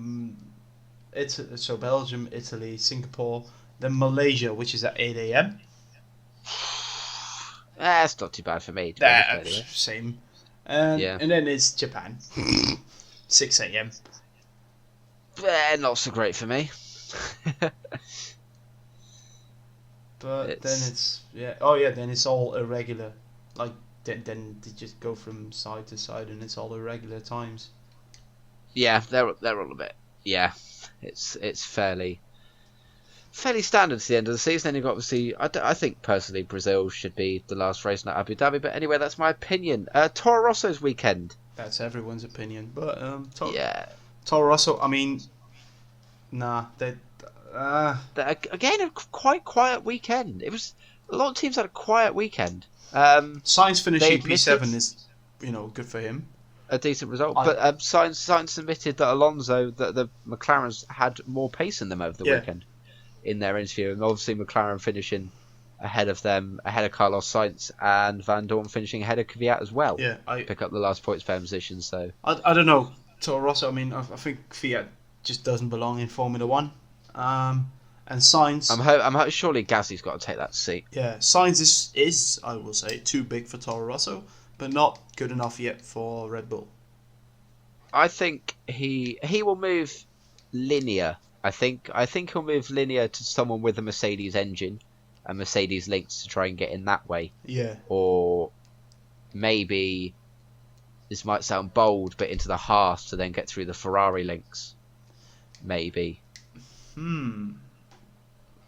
Belgium, Italy, Singapore, then Malaysia, which is at 8 a.m. That's not too bad for me. To anyway. Same. And then it's Japan, 6 a.m. Not so great for me. But then it's then it's all irregular. Like then they just go from side to side, and it's all irregular times. Yeah, they're all a bit. Yeah, it's fairly standard to the end of the season. Then you've got obviously, I think personally Brazil should be the last race, not Abu Dhabi. But anyway, that's my opinion. Toro Rosso's weekend. That's everyone's opinion. But Toro Rosso. I mean, nah. Again, a quite quiet weekend. It was a lot of teams had a quiet weekend. Sainz finishing P7 is, good for him. a decent result. But Sainz submitted that Alonso, that the McLarens had more pace in them over the weekend in their interview, and obviously McLaren finishing ahead of them, ahead of Carlos Sainz, and Van Dorn finishing ahead of Kvyat as well. Yeah, pick up the last points fair position. So I don't know, Toro Rosso. I mean, I think Kvyat just doesn't belong in Formula One. And Sainz, I'm surely Gasly's got to take that seat. Yeah, Sainz is I will say too big for Toro Rosso, but not good enough yet for Red Bull. I think he will move linear. I think he'll move linear to someone with a Mercedes engine, and Mercedes links to try and get in that way. Yeah. Or maybe, this might sound bold, but into the Haas to then get through the Ferrari links. Maybe.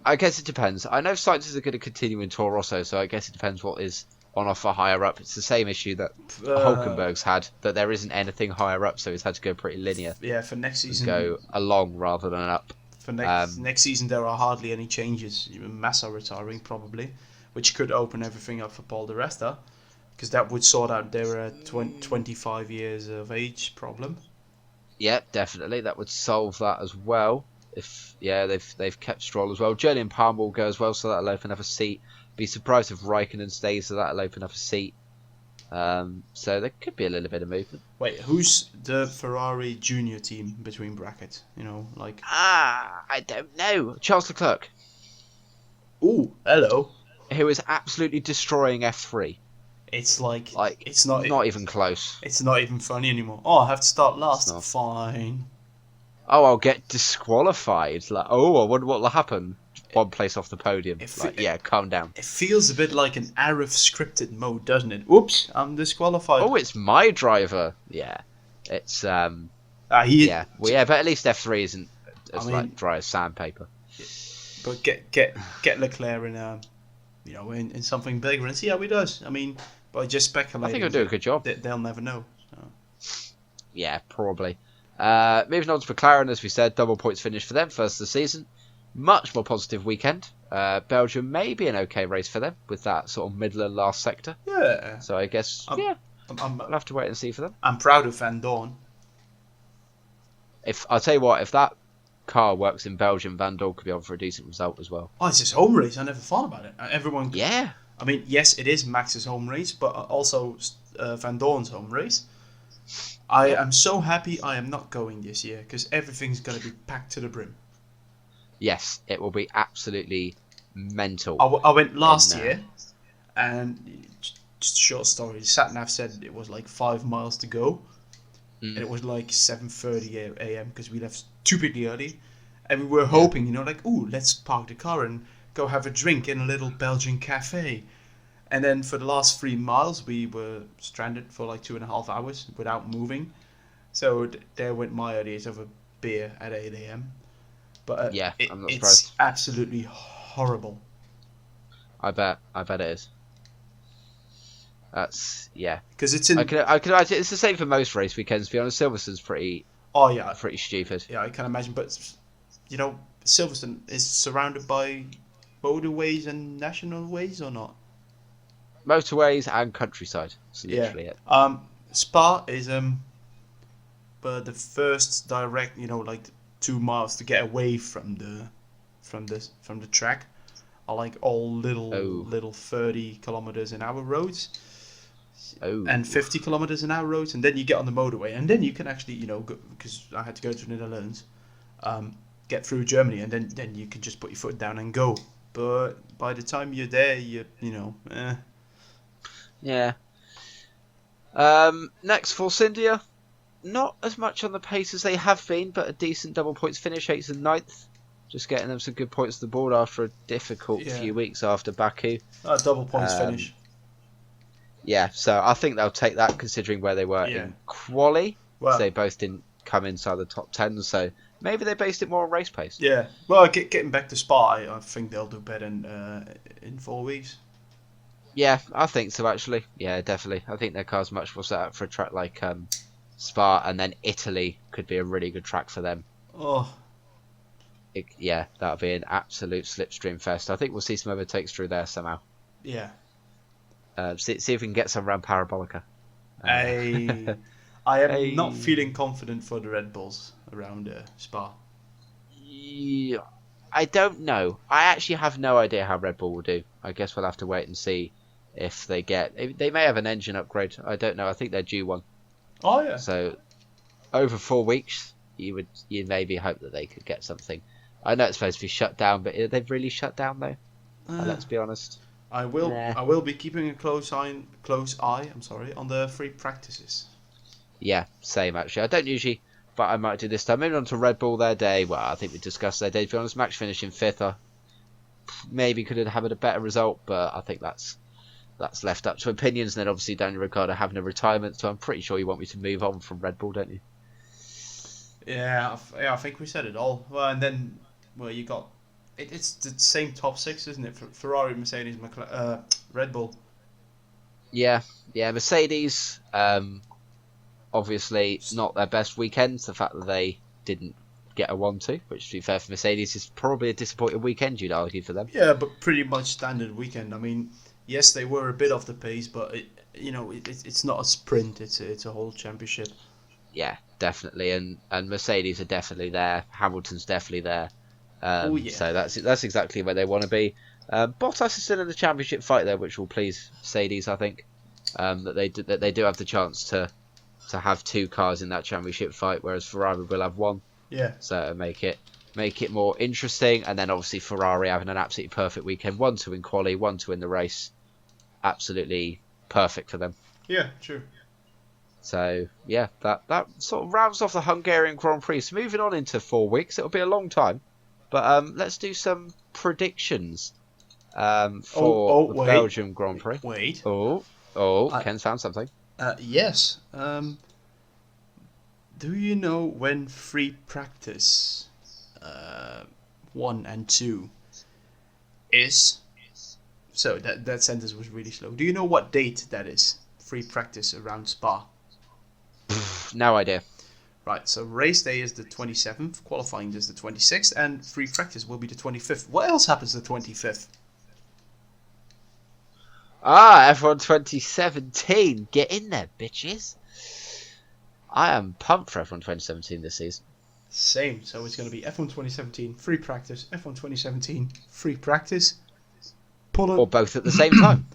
I guess it depends. I know Sainz is going to continue in Toro Rosso, so I guess it depends what is on offer higher up. It's the same issue that Hulkenberg's had, that there isn't anything higher up, so he's had to go pretty linear. Yeah, for next season. Go along rather than up. For next season, there are hardly any changes. Even Massa retiring, probably, which could open everything up for Paul di Resta, because that would sort out their 25 years of age problem. Yeah, definitely. That would solve that as well. They've kept Stroll as well. Julian Palmer will go as well, so that'll open up a seat. Be surprised if Raikkonen stays, so that'll open up a seat. So there could be a little bit of movement. Wait, who's the Ferrari junior team between brackets? I don't know. Charles Leclerc. Ooh, hello. Who is absolutely destroying F3. It's like it's not even close. It's not even funny anymore. Oh, I have to start last. Fine. Oh, I'll get disqualified. Like, I wonder what will happen. One place off the podium. Calm down. It feels a bit like an Arif scripted mode, doesn't it? Oops, I'm disqualified. Oh, it's my driver. Yeah, it's but at least F3 isn't as dry as sandpaper. But get Leclerc in something bigger and see how he does. I mean, by just speculating, I think he'll do a good job. They'll never know. So. Yeah, probably. Moving on to McLaren, as we said, double points finish for them first of the season. Much more positive weekend. Belgium may be an okay race for them with that sort of middle and last sector. Yeah. So I guess we'll have to wait and see for them. I'm proud of Van Dorn. I'll tell you what, if that car works in Belgium, Van Dorn could be on for a decent result as well. Oh, it's his home race. I never thought about it. Everyone. Yeah. I mean, yes, it is Max's home race, but also Van Dorn's home race. I am so happy I am not going this year because everything's going to be packed to the brim. Yes, it will be absolutely mental. I went last year, and just a short story. Satnav said it was like 5 miles to go, and it was like 7:30 a.m. because we left stupidly early, and we were hoping, let's park the car and go have a drink in a little Belgian cafe. And then for the last 3 miles, we were stranded for like 2.5 hours without moving. So there went my ideas of a beer at 8 a.m. But I'm not surprised. It's absolutely horrible. I bet it is. That's because it's in. I can imagine it's the same for most race weekends. To be honest, Silverstone's pretty stupid. Yeah, I can imagine. But Silverstone is surrounded by motorways and national ways, or not? Motorways and countryside. That's literally it. Spa is but the first direct, like 2 miles to get away from the track are like all little 30 kilometers an hour roads. And 50 kilometers an hour roads, and then you get on the motorway, and then you can actually, go, because I had to go to the Netherlands, get through Germany, and then you can just put your foot down and go. But by the time you're there, Yeah. Next, Force India. Not as much on the pace as they have been, but a decent double points finish, 8th and 9th. Just getting them some good points to the board after a difficult few weeks after Baku. Double points finish. Yeah, so I think they'll take that considering where they were in quali. Well, they both didn't come inside the top 10, so maybe they based it more on race pace. Yeah, well, getting back to Spa, I think they'll do better in 4 weeks. Yeah, I think so actually. Yeah, definitely. I think their car's much more set up for a track like Spa, and then Italy could be a really good track for them. Oh. That'll be an absolute slipstream fest. I think we'll see some overtakes through there somehow. Yeah. See if we can get some around Parabolica. I am not feeling confident for the Red Bulls around Spa. Yeah, I don't know. I actually have no idea how Red Bull will do. I guess we'll have to wait and see if they get. They may have an engine upgrade. I don't know. I think they're due one. Oh yeah. So over 4 weeks, you'd maybe hope that they could get something. I know it's supposed to be shut down, but they've really shut down though. Let's be honest. I will be keeping a close eye. On the free practices. Yeah, same actually. I don't usually, but I might do this time. Moving on to Red Bull, their day. Well, I think we discussed their day. To be honest, Max finishing 5th. Maybe could have had a better result, but I think that's left up to opinions. And then obviously Daniel Ricciardo having a retirement, so I'm pretty sure you want me to move on from Red Bull, don't you? Yeah, I think we said it all. Well, and then you got it's the same top 6, isn't it? Ferrari, Mercedes, Red Bull. Yeah. Mercedes, obviously not their best weekend. The fact that they didn't get a 1-2, which to be fair for Mercedes is probably a disappointing weekend, you'd argue, for them. Yeah, but pretty much standard weekend. I mean, yes, they were a bit off the pace, but it's not a sprint. It's a whole championship. Yeah, definitely, and Mercedes are definitely there. Hamilton's definitely there. So that's exactly where they want to be. Bottas is still in the championship fight there, which will please Mercedes, I think. That they do have the chance to have 2 cars in that championship fight, whereas Ferrari will have 1. Yeah. So make it more interesting, and then obviously Ferrari having an absolutely perfect weekend. 1-2 in quali, 1-2 in the race. Absolutely perfect for them. Yeah, true. So yeah, that sort of rounds off the Hungarian Grand Prix. So moving on into 4 weeks, it'll be a long time, but let's do some predictions for the Belgium Grand Prix. Wait. Ken found something. Yes. Do you know when free practice 1 and 2 is? So that sentence was really slow. Do you know what date that is? Free practice around Spa. No idea. Right, so race day is the 27th, qualifying is the 26th, and free practice will be the 25th. What else happens the 25th? F1 2017. Get in there, bitches. I am pumped for F1 2017 this season. Same, so it's going to be F1 2017, free practice, F1 2017, free practice. Or both at the same time.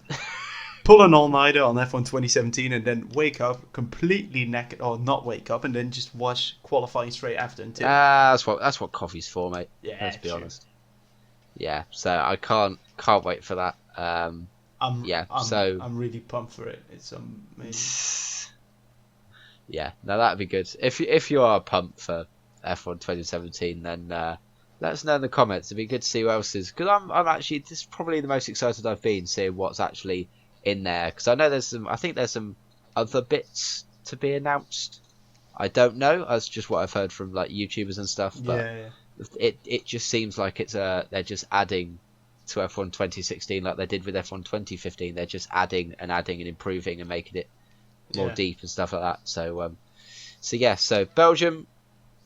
Pull an all-nighter on F1 2017 and then wake up completely naked, or not wake up, and then just watch qualifying straight after. That's what coffee's for, mate. Yeah, let's be honest. Yeah, so I can't wait for that. I'm really pumped for it. It's amazing. Yeah, no, that'd be good. If you are pumped for F1 2017, then let us know in the comments. It'd be good to see who else is. Because I'm actually, this is probably the most excited I've been seeing what's actually in there. Because I know I think there's some other bits to be announced. I don't know. That's just what I've heard from like YouTubers and stuff. But it just seems like they're just adding to F1 2016 like they did with F1 2015. They're just adding and improving and making it more deep and stuff like that. So so Belgium,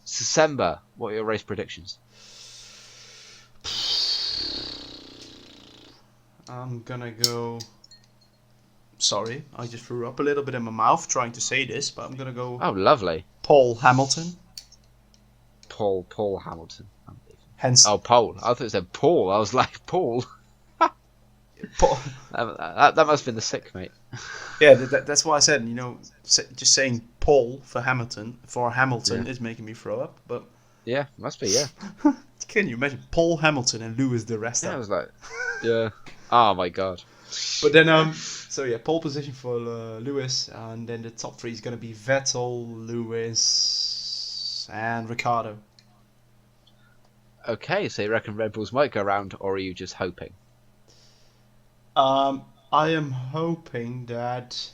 December. What are your race predictions? I'm gonna go. Sorry, I just threw up a little bit in my mouth trying to say this, but I'm gonna go. Oh, lovely. Paul Hamilton. Paul Hamilton. Hence. Oh, Paul. I thought it said Paul. I was like, Paul. Paul. That must have been the sick, mate. Yeah, that's why I said, just saying Paul for Hamilton is making me throw up. But yeah, must be, yeah. Can you imagine Paul Hamilton and Lewis the rest? Yeah, I was like, yeah. Oh my god. But then, pole position for Lewis, and then the top 3 is gonna be Vettel, Lewis, and Ricciardo. Okay, so you reckon Red Bulls might go around, or are you just hoping? I am hoping that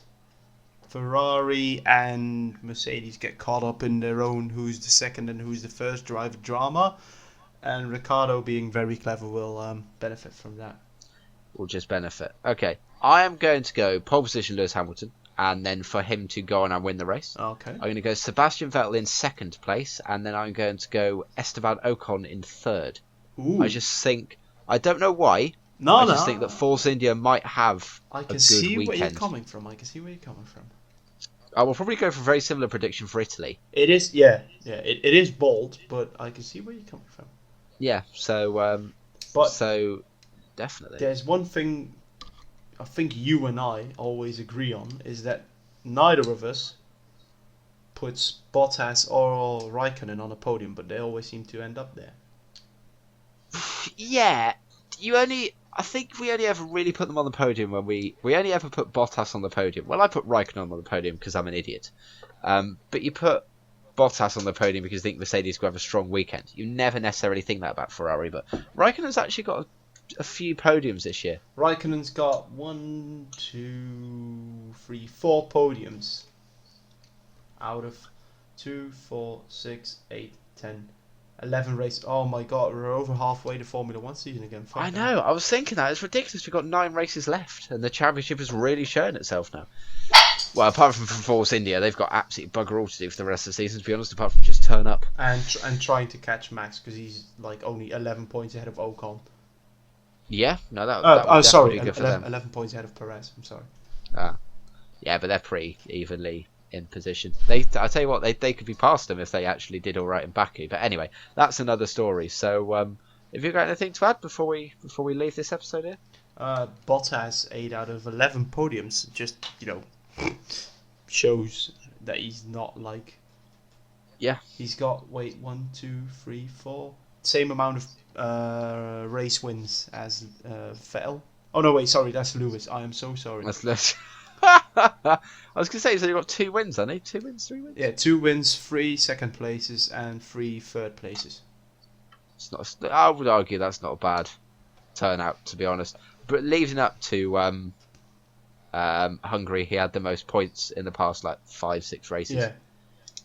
Ferrari and Mercedes get caught up in their own who's the second and who's the first driver drama, and Ricciardo, being very clever, will benefit from that. Will just benefit. Okay, I am going to go pole position Lewis Hamilton, and then for him to go on and win the race. Okay. I'm going to go Sebastian Vettel in 2nd place, and then I'm going to go Esteban Ocon in 3rd. Ooh. I just think, I don't know why. I just think that Force India might have a good weekend. I can see where you're coming from. I will probably go for a very similar prediction for Italy. It is, yeah. It is bold, but I can see where you're coming from. Yeah, so But definitely. there's one thing I think you and I always agree on, is that neither of us puts Bottas or Raikkonen on a podium, but they always seem to end up there. Yeah, I think we only ever really put them on the podium when we only ever put Bottas on the podium. Well, I put Raikkonen on the podium because I'm an idiot. But you put Bottas on the podium because you think Mercedes will have a strong weekend. You never necessarily think that about Ferrari, but Raikkonen's actually got a few podiums this year. Raikkonen's got 4 podiums out of 2, 4, 6, 8, 10, 11 races. Oh my god, we're over halfway to Formula 1 season again. I know, I was thinking that. It's ridiculous. We've got 9 races left, and the championship is really showing itself now. Well, apart from Force India, they've got absolutely bugger all to do for the rest of the season, to be honest, apart from just turn up. And trying to catch Max, because he's like only 11 points ahead of Ocon. Yeah, no, that would sorry, be good for them. 11 points ahead of Perez, I'm sorry. Yeah, but they're pretty evenly in position. I tell you what, they could be past them if they actually did all right in Baku. But anyway, that's another story. So, have you got anything to add before we leave this episode here? Bottas 8 out of 11 podiums just shows that he's not like. Yeah. He's got 1, 2, 3, 4 same amount of race wins as Vettel. Oh no, wait, sorry, that's Lewis. I am so sorry. That's less. I was going to say, he's only got 2 wins, hasn't he? 2 wins, 3 wins? Yeah, 2 wins, 3 second places, and 3 third places. It's not. I would argue that's not a bad turnout, to be honest. But leading up to Hungary, he had the most points in the past 5-6 races. Yeah.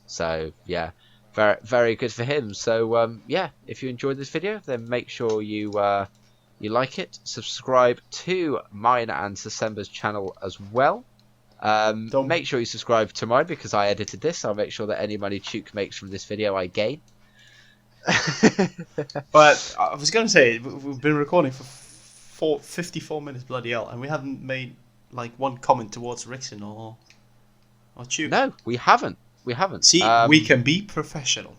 So yeah, very very good for him. So yeah, if you enjoyed this video, then make sure you like it. Subscribe to mine and Sasemba's channel as well. Make sure you subscribe to mine because I edited this. I'll make sure that any money Chuk makes from this video I gain. But I was going to say, we've been recording for 54 minutes, bloody hell, and we haven't made one comment towards Rickson or Chuk. No, we haven't. See, we can be professional.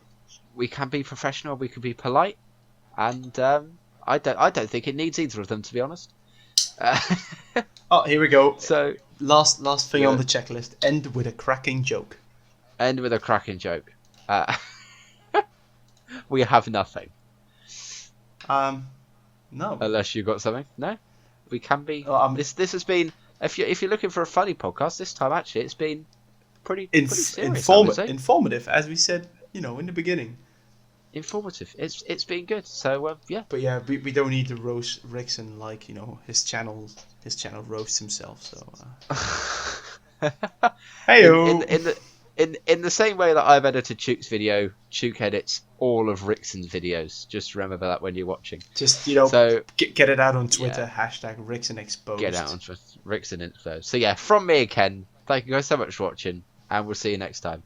We can be professional. We can be polite, and I don't think it needs either of them, to be honest. Oh, here we go. So last thing on the checklist: end with a cracking joke. End with a cracking joke. We have nothing. No. Unless you got something. No. We can be. This has been. If you're looking for a funny podcast, this time actually it's been pretty serious. Informative, as we said, in the beginning. Informative. It's been good. So yeah. But yeah, we don't need to roast Rickson his channel roasts himself. So. Heyo. In the same way that I've edited Chuk's video, Chuk edits all of Rickson's videos. Just remember that when you're watching. Just so get it out on Twitter. Yeah. #RicksonExposed. Get out on Twitter. Rickson Exposed. So yeah, from me and Ken, thank you guys so much for watching, and we'll see you next time.